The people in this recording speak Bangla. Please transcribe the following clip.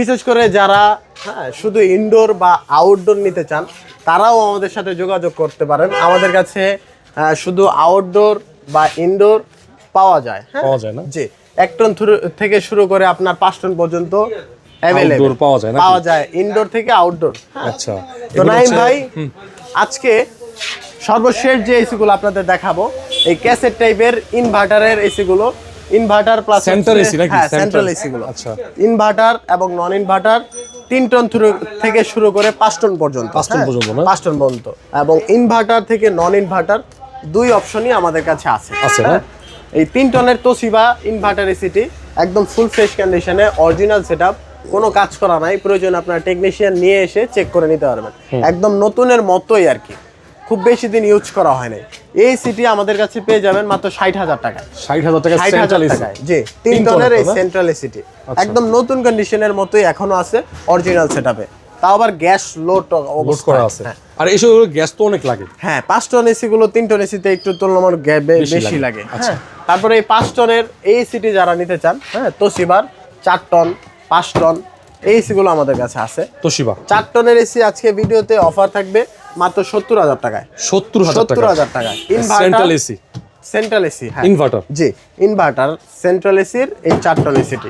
বিশেষ করে যারা শুধু ইনডোর বা আউটডোর নিতে চান তারাও আমাদের সাথে যোগাযোগ করতে পারেন। আমাদের কাছে শুধু আউটডোর বা ইনডোর পাওয়া যায়। পাওয়া যায় না? জি, 1 টন থেকে শুরু করে আপনার 5 টন পর্যন্ত আউটডোর পাওয়া যায় না? পাওয়া যায়, ইনডোর থেকে আউটডোর। আচ্ছা, তো নাইম ভাই আজকে সর্বশেষ যে এসি গুলো আপনাদের দেখাবো এই ক্যাসেট টাইপের ইনভার্টারের এসি গুলো, ইনভার্টার প্লাস সেন্টার এসি নাকি? সেন্ট্রাল এসি গুলো। আচ্ছা, ইনভার্টার এবং নন ইনভার্টার 3 টন থেকে শুরু করে 5 টন পর্যন্ত। 5 টন পর্যন্ত না? 5 টন পর্যন্ত। এবং ইনভার্টার থেকে নন ইনভার্টার দুই অপশনই আমাদের কাছে আছে। আছে না? এই 3 টনের তোশিবা ইনভার্টার এসিটি একদম ফুল ফ্রেশ কন্ডিশনে, অরিজিনাল সেটআপ, কোনো কাজ করা নাই। প্রয়োজন আপনার টেকনিশিয়ান নিয়ে এসে চেক করে নিতে পারবেন। একদম নতুনের মতোই আর কি, খুব বেশি দিন ইউজ করা হয় নাই। এই সিটি আমাদের কাছে পেয়ে যাবেন মাত্র 60,000 টাকায়। 60,000 টাকা সেন্ট্রাল এসি? জি, 3 টনের এই সেন্ট্রাল এসিটি একদম নতুন কন্ডিশনের মতোই এখনো আছে, অরিজিনাল সেটআপে, তাও আবার গ্যাস লোড করা আছে। আর এইসব গ্যাস তো অনেক লাগে। হ্যাঁ, 5 টন এসি গুলো 3 টন এসিতে একটু তুলনামূলক বেশি লাগে। আচ্ছা, তারপরে এই 5 টনের এই সিটি যারা নিতে চান, তোশিবার 4 টন 5 টন এই এসি গুলো আমাদের কাছে আছে। তোশিবা 4 টনের এসি আজকে ভিডিওতে অফার থাকবে মাত্র 70,000 টাকায়। 70,000 টাকায় সেন্ট্রাল এসি? সেন্ট্রাল এসি, হ্যাঁ ইনভার্টার? জি, ইনভার্টার সেন্ট্রাল এসির এই 4 টন এসিটি